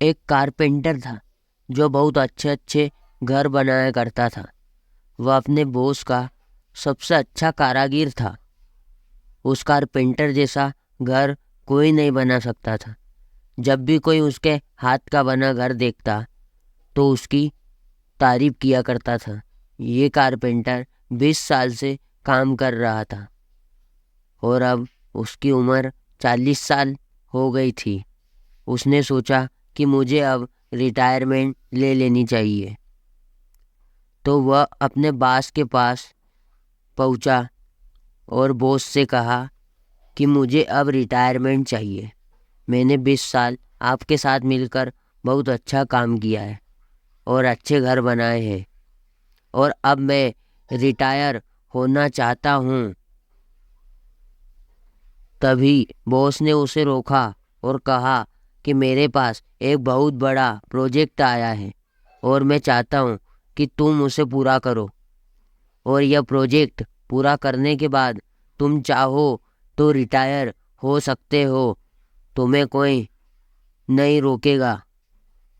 एक कारपेंटर था जो बहुत अच्छे अच्छे घर बनाया करता था। वह अपने बॉस का सबसे अच्छा कारागिर था। उस कारपेंटर जैसा घर कोई नहीं बना सकता था। जब भी कोई उसके हाथ का बना घर देखता तो उसकी तारीफ किया करता था। ये कारपेंटर 20 साल से काम कर रहा था और अब उसकी उम्र 40 साल हो गई थी। उसने सोचा कि मुझे अब रिटायरमेंट ले लेनी चाहिए। तो वह अपने बॉस के पास पहुंचा और बॉस से कहा कि मुझे अब रिटायरमेंट चाहिए। मैंने 20 साल आपके साथ मिलकर बहुत अच्छा काम किया है और अच्छे घर बनाए हैं और अब मैं रिटायर होना चाहता हूँ। तभी बॉस ने उसे रोका और कहा कि मेरे पास एक बहुत बड़ा प्रोजेक्ट आया है और मैं चाहता हूँ कि तुम उसे पूरा करो, और यह प्रोजेक्ट पूरा करने के बाद तुम चाहो तो रिटायर हो सकते हो। तुम्हें कोई नहीं रोकेगा।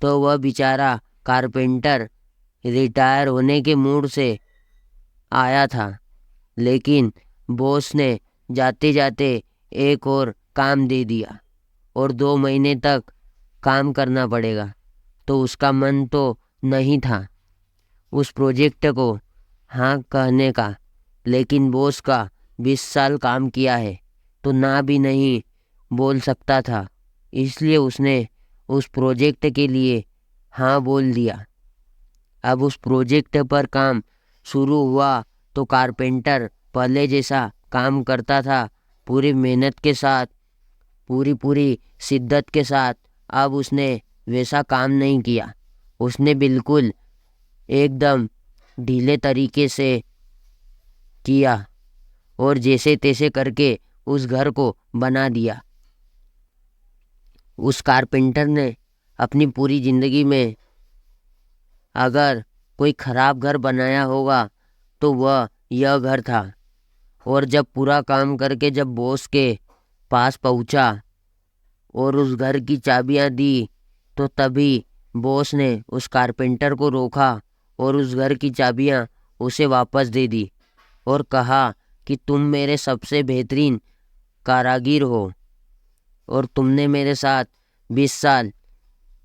तो वह बेचारा कारपेंटर रिटायर होने के मूड से आया था, लेकिन बॉस ने जाते जाते एक और काम दे दिया और 2 महीने तक काम करना पड़ेगा। तो उसका मन तो नहीं था उस प्रोजेक्ट को हाँ कहने का, लेकिन बॉस का 20 साल काम किया है तो ना भी नहीं बोल सकता था। इसलिए उसने उस प्रोजेक्ट के लिए हाँ बोल दिया। अब उस प्रोजेक्ट पर काम शुरू हुआ तो कारपेंटर पहले जैसा काम करता था, पूरी मेहनत के साथ, पूरी पूरी शिद्दत के साथ। अब उसने वैसा काम नहीं किया। उसने बिल्कुल एकदम ढीले तरीके से किया और जैसे तैसे करके उस घर को बना दिया। उस कारपेंटर ने अपनी पूरी ज़िंदगी में अगर कोई ख़राब घर बनाया होगा तो वह यह घर था। और जब पूरा काम करके जब बॉस के पास पहुंचा और उस घर की चाबियां दी तो तभी बॉस ने उस कारपेंटर को रोका और उस घर की चाबियां उसे वापस दे दी और कहा कि तुम मेरे सबसे बेहतरीन कारागिर हो और तुमने मेरे साथ 20 साल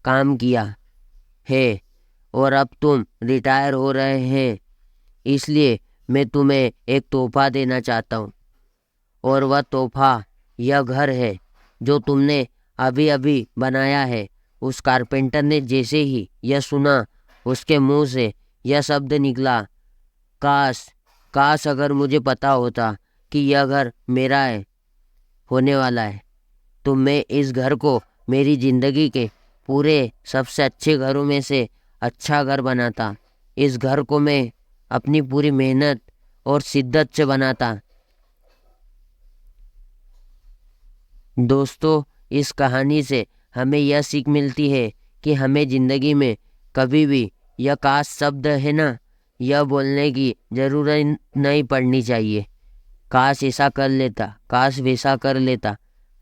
काम किया है और अब तुम रिटायर हो रहे हैं, इसलिए मैं तुम्हें एक तोहफा देना चाहता हूँ। और वह तोहफा यह घर है जो तुमने अभी अभी बनाया है। उस कारपेंटर ने जैसे ही यह सुना उसके मुंह से यह शब्द निकला, काश काश अगर मुझे पता होता कि यह घर मेरा है होने वाला है तो मैं इस घर को मेरी ज़िंदगी के पूरे सबसे अच्छे घरों में से अच्छा घर बनाता। इस घर को मैं अपनी पूरी मेहनत और शिद्दत से बनाता। दोस्तों, इस कहानी से हमें यह सीख मिलती है कि हमें ज़िंदगी में कभी भी यह काश शब्द है ना, यह बोलने की ज़रूरत नहीं पड़नी चाहिए। काश ऐसा कर लेता, काश वैसा कर लेता।